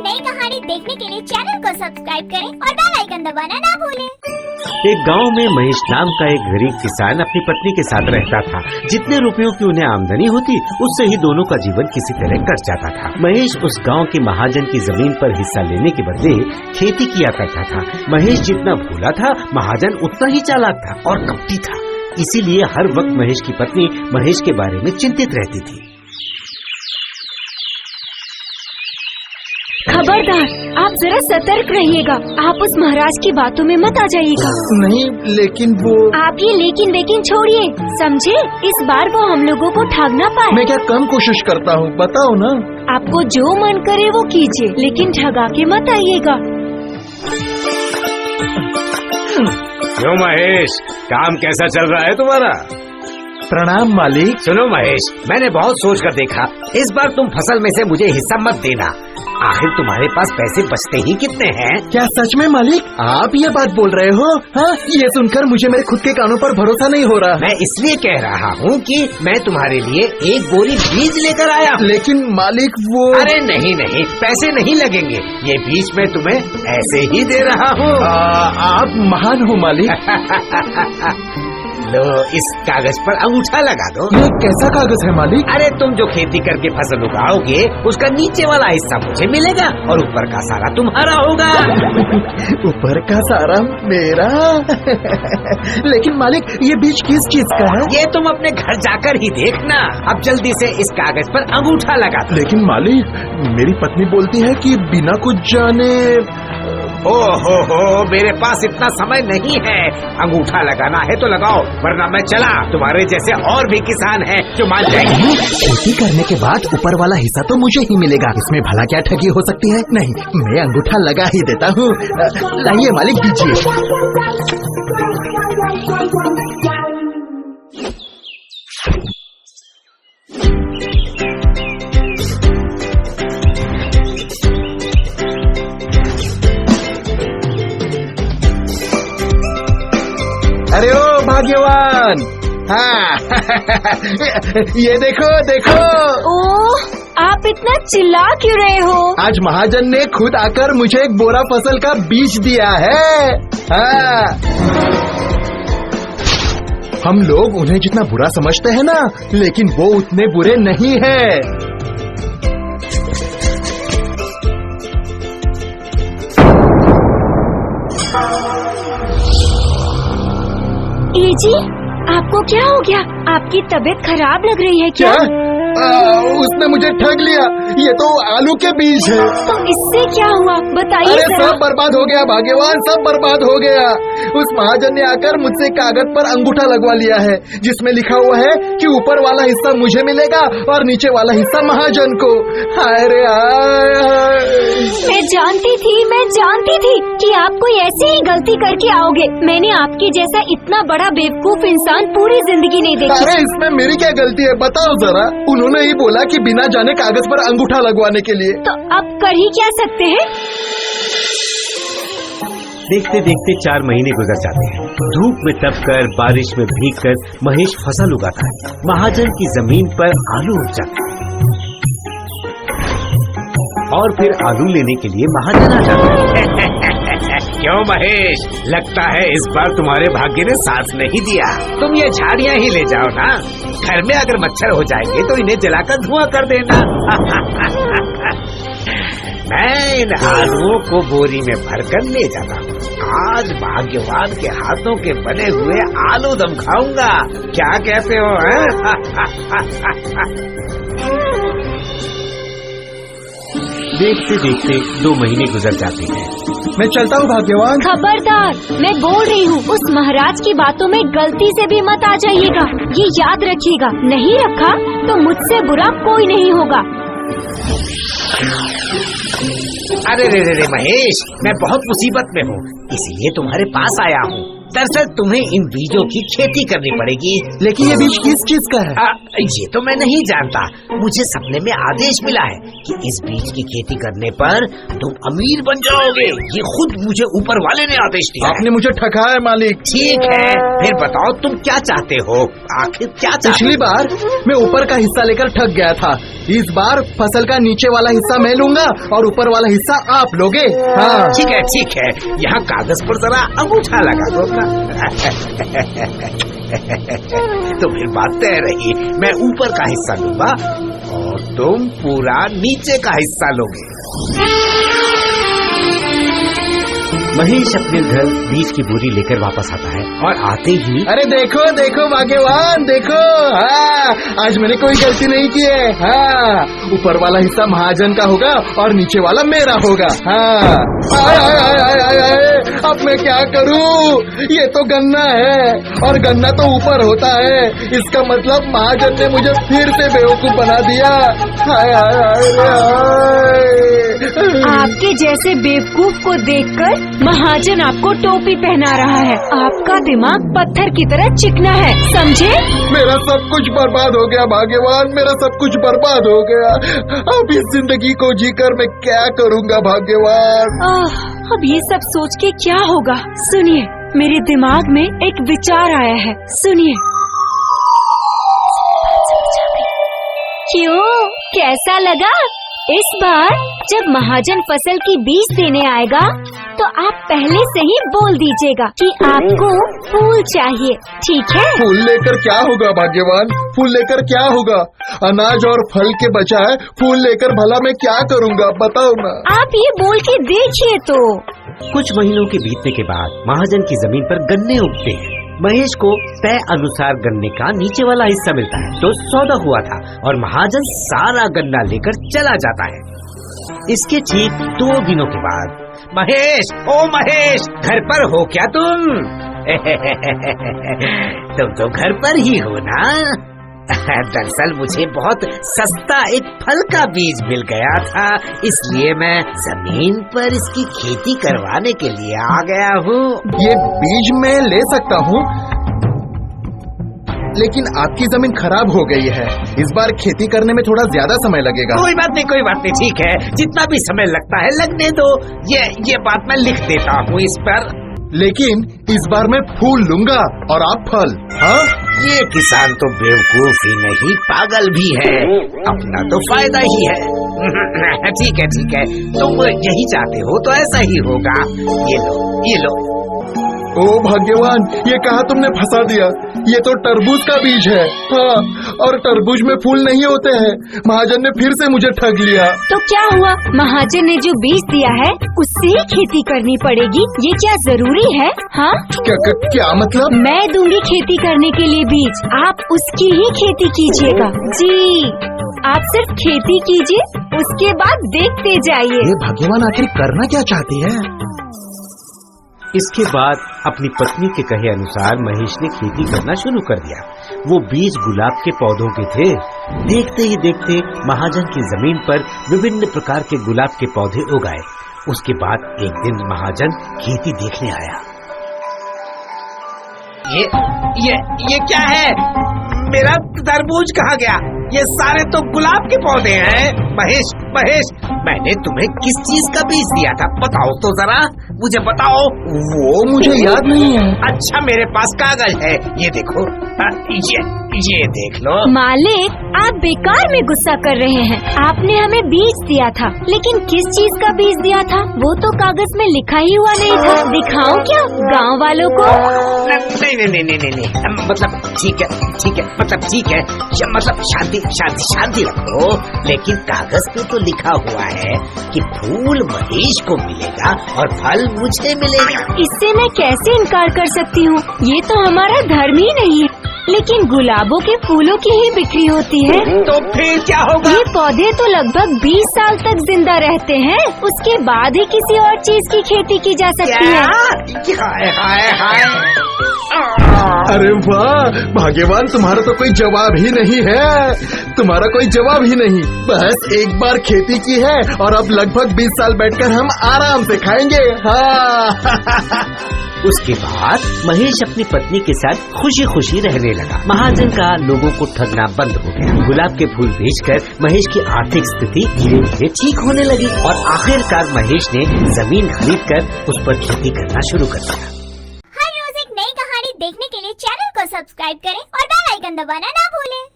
नई कहानी देखने के लिए चैनल को सब्सक्राइब करें और बेल आइकन दबाना ना भूलें। एक गांव में महेश नाम का एक गरीब किसान अपनी पत्नी के साथ रहता था। जितने रुपयों की उन्हें आमदनी होती उससे ही दोनों का जीवन किसी तरह कट जाता था। महेश उस गांव के महाजन की जमीन पर हिस्सा लेने के बदले खेती किया करता था। महेश जितना भोला था महाजन उतना ही चालाक था और कपटी था। इसीलिए हर वक्त महेश की पत्नी महेश के बारे में चिंतित रहती थी। खबरदार, आप जरा सतर्क रहिएगा। आप उस महाराज की बातों में मत आ जाइएगा। नहीं, लेकिन वो आप ये लेकिन वेकिन छोड़िए, समझे? इस बार वो हम लोगों को ठग ना पाए। मैं क्या कम कोशिश करता हूँ, बताओ ना। आपको जो मन करे वो कीजिए, लेकिन ठगा के मत आइएगा। क्यों महेश, काम कैसा चल रहा है तुम्हारा? प्रणाम मालिक। सुनो महेश, मैंने बहुत सोच कर देखा, इस बार तुम फसल में से मुझे हिस्सा मत देना। आखिर तुम्हारे पास पैसे बचते ही कितने हैं? क्या सच में मालिक आप ये बात बोल रहे हो? हाँ, ये सुनकर मुझे मेरे खुद के कानों पर भरोसा नहीं हो रहा। मैं इसलिए कह रहा हूँ कि मैं तुम्हारे लिए एक बोरी बीज लेकर आया हूँ। लेकिन मालिक वो अरे नहीं, पैसे नहीं लगेंगे, ये बीज मैं तुम्हें ऐसे ही दे रहा हूँ। आप महान हो मालिक। लो, इस कागज पर अंगूठा लगा दो। ये कैसा कागज है मालिक? अरे तुम जो खेती करके फसल उगाओगे उसका नीचे वाला हिस्सा मुझे मिलेगा और ऊपर का सारा तुम्हारा होगा। ऊपर का सारा मेरा? लेकिन मालिक ये बीज किस चीज का है? ये तुम अपने घर जाकर ही देखना। अब जल्दी से इस कागज पर अंगूठा लगा दो। लेकिन मालिक मेरी पत्नी बोलती है कि बिना कुछ जाने। हो, मेरे पास इतना समय नहीं है। अंगूठा लगाना है तो लगाओ, वरना मैं चला। तुम्हारे जैसे और भी किसान हैं जो मान जाएंगे। खेती करने के बाद ऊपर वाला हिस्सा तो मुझे ही मिलेगा, इसमें भला क्या ठगी हो सकती है? नहीं, मैं अंगूठा लगा ही देता हूँ। लाइए मालिक, दीजिए। अरे ओ भाग्यवान, हाँ। ये देखो। ओह, आप इतना चिल्ला क्यों रहे हो? आज महाजन ने खुद आकर मुझे एक बोरा फसल का बीज दिया है। हाँ। हम लोग उन्हें जितना बुरा समझते हैं ना, लेकिन वो उतने बुरे नहीं है। जी, आपको क्या हो गया? आपकी तबीयत खराब लग रही है क्या? उसने मुझे ठग लिया। ये तो आलू के बीज है। तो इससे क्या हुआ, बताइए अरे जरा। सब बर्बाद हो गया भाग्यवान, सब बर्बाद हो गया। उस महाजन ने आकर मुझसे कागज पर अंगूठा लगवा लिया है, जिसमें लिखा हुआ है कि ऊपर वाला हिस्सा मुझे मिलेगा और नीचे वाला हिस्सा महाजन को। हाय रे हाय। मैं जानती थी कि आप कोई ऐसी ही गलती करके आओगे। मैंने आपके जैसा इतना बड़ा बेवकूफ इंसान पूरी जिंदगी नहीं देखा। अरे इसमें मेरी क्या गलती है, बताओ जरा। उन्होंने ही बोला कि बिना जाने कागज पर अंगूठा लगवाने के लिए। तो अब कर ही क्या सकते हैं? देखते देखते 4 महीने गुजर जाते हैं। धूप में तपकर, बारिश में भीगकर महेश फसल उगाता है। महाजन की जमीन पर आलू उग जाते हैं और फिर आलू लेने के लिए महाजन आ जाता है। क्यों महेश, लगता है इस बार तुम्हारे भाग्य ने साथ नहीं दिया। तुम ये झाड़ियाँ ही ले जाओ ना। घर में अगर मच्छर हो जाएंगे तो इन्हें जलाकर धुआं कर देना। मैं इन आलूओं को बोरी में भरकर ले जाता हूँ। आज भाग्यवान के हाथों के बने हुए आलू दम खाऊंगा। क्या कहते हो? देखते देखते 2 महीने गुजर जाते हैं। मैं चलता हूँ भाग्यवान। खबरदार, मैं बोल रही हूँ, उस महाराज की बातों में गलती से भी मत आ जाइएगा। ये याद रखिएगा, नहीं रखा तो मुझसे बुरा कोई नहीं होगा। अरे रे महेश, मैं बहुत मुसीबत में हूँ, इसलिए तुम्हारे पास आया हूँ। दरअसल तुम्हें इन बीजों की खेती करनी पड़ेगी। लेकिन ये बीज किस चीज का है? ये तो मैं नहीं जानता। मुझे सपने में आदेश मिला है कि इस बीज की खेती करने पर तुम अमीर बन जाओगे। ये खुद मुझे ऊपर वाले ने आदेश दिया। आपने मुझे ठगा है मालिक। ठीक है, फिर बताओ तुम क्या चाहते हो? आखिर क्या चाहते? पिछली बार मैं ऊपर का हिस्सा लेकर ठग गया था, इस बार फसल का नीचे वाला हिस्सा मैं लूंगा और ऊपर वाला हिस्सा आप लोगे। हाँ ठीक है, यहाँ कागज पर जरा अंगूठा लगा दो अपना। तो फिर बात तय रही, मैं ऊपर का हिस्सा लूंगा और तुम पूरा नीचे का हिस्सा लोगे। महेश अपने घर बीज की बोरी लेकर वापस आता है और आते ही अरे देखो देखो भाग्यवान, देखो। हाँ, आज मैंने कोई गलती नहीं की है। हाँ, ऊपर वाला हिस्सा महाजन का होगा और नीचे वाला मेरा होगा। हाँ, आय, आय, आय, आय, आय, आय, अब मैं क्या करूँ? ये तो गन्ना है और गन्ना तो ऊपर होता है। इसका मतलब महाजन ने मुझे फिर से बेवकूफ बना दिया। हाय हाय हाय। आपके जैसे बेवकूफ को देखकर महाजन आपको टोपी पहना रहा है। आपका दिमाग पत्थर की तरह चिकना है, समझे? मेरा सब कुछ बर्बाद हो गया भाग्यवान, मेरा सब कुछ बर्बाद हो गया। अब इस जिंदगी को जीकर मैं क्या करूँगा भाग्यवान? अब ये सब सोच के क्या होगा? सुनिए, मेरे दिमाग में एक विचार आया है, सुनिए। क्यों, कैसा लगा? इस बार जब महाजन फसल की बीज देने आएगा तो आप पहले से ही बोल दीजिएगा कि आपको फूल चाहिए, ठीक है? फूल लेकर क्या होगा भाग्यवान? फूल लेकर क्या होगा? अनाज और फल के बजाय फूल लेकर भला मैं क्या करूँगा, बताओ ना। आप ये बोल के देखिए तो। कुछ महीनों के बीतने के बाद महाजन की जमीन पर गन्ने उगते हैं। महेश को तय अनुसार गन्ने का नीचे वाला हिस्सा मिलता है। तो सौदा हुआ था और महाजन सारा गन्ना लेकर चला जाता है। इसके ठीक 2 दिनों के बाद महेश, ओ महेश, घर पर हो क्या तुम? तुम तो घर पर ही हो ना? दरअसल मुझे बहुत सस्ता एक फल का बीज मिल गया था, इसलिए मैं जमीन पर इसकी खेती करवाने के लिए आ गया हूँ। ये बीज मैं ले सकता हूँ, लेकिन आपकी जमीन खराब हो गई है। इस बार खेती करने में थोड़ा ज्यादा समय लगेगा। कोई बात नहीं, ठीक है, जितना भी समय लगता है लगने दो। ये बात मैं लिख देता हूँ इस पर। लेकिन इस बार मैं फूल लूंगा और आप फल। हाँ, ये किसान तो बेवकूफ ही नहीं पागल भी है, अपना तो फायदा ही है। ठीक है, तुम यही चाहते हो तो ऐसा ही होगा। ये लो। ओ भाग्यवान, ये कहा तुमने फंसा दिया। ये तो तरबूज का बीज है। हाँ, और तरबूज में फूल नहीं होते हैं। महाजन ने फिर से मुझे ठग लिया। तो क्या हुआ? महाजन ने जो बीज दिया है उससे ही खेती करनी पड़ेगी, ये क्या जरूरी है? हाँ, क्या मतलब? मैं दूंगी खेती करने के लिए बीज, आप उसकी ही खेती कीजिएगा। जी, आप सिर्फ खेती कीजिए, उसके बाद देखते जाइए। ये भाग्यवान आखिर करना क्या चाहती है? इसके बाद अपनी पत्नी के कहे अनुसार महेश ने खेती करना शुरू कर दिया। वो बीज गुलाब के पौधों के थे। देखते ही देखते महाजन की जमीन पर विभिन्न प्रकार के गुलाब के पौधे उगाए। उसके बाद एक दिन महाजन खेती देखने आया। ये क्या है? मेरा तरबूज कहाँ गया? ये सारे तो गुलाब के पौधे हैं। महेश, मैंने तुम्हें किस चीज का बीज दिया था? बताओ तो जरा, मुझे बताओ। वो मुझे याद नहीं है। अच्छा, मेरे पास कागज है, ये देखो। ये देख लो। मालिक, आप बेकार में गुस्सा कर रहे हैं। आपने हमें बीज दिया था, लेकिन किस चीज का बीज दिया था वो तो कागज में लिखा ही हुआ नहीं था। दिखाऊं क्या गांव वालों को? नहीं, मतलब ठीक है, मतलब ठीक है, मतलब शांति रखो। लेकिन कागज पे तो लिखा हुआ है कि फूल महेश को मिलेगा और फल मुझे मिलेगा। इससे मैं कैसे इनकार कर सकती हूँ? ये तो हमारा धर्म ही नहीं है। लेकिन गुलाबों के फूलों की ही बिक्री होती है। तो फिर क्या होगा? ये पौधे तो लगभग 20 साल तक जिंदा रहते हैं, उसके बाद ही किसी और चीज की खेती की जा सकती है। हाय। अरे वाह भाग्यवान, तुम्हारा तो कोई जवाब ही नहीं है। तुम्हारा कोई जवाब ही नहीं। बस एक बार खेती की है और अब लगभग 20 साल बैठकर हम आराम से खाएंगे। हाँ। उसके बाद महेश अपनी पत्नी के साथ खुशी खुशी रहने लगा। महाजन का लोगों को ठगना बंद हो गया। गुलाब के फूल बेचकर महेश की आर्थिक स्थिति धीरे धीरे ठीक होने लगी और आखिरकार महेश ने जमीन खरीदकर उस पर खेती करना शुरू कर दिया। हर रोज एक नई कहानी देखने के लिए चैनल को सब्सक्राइब करें और बेल आइकन दबाना ना भूलें।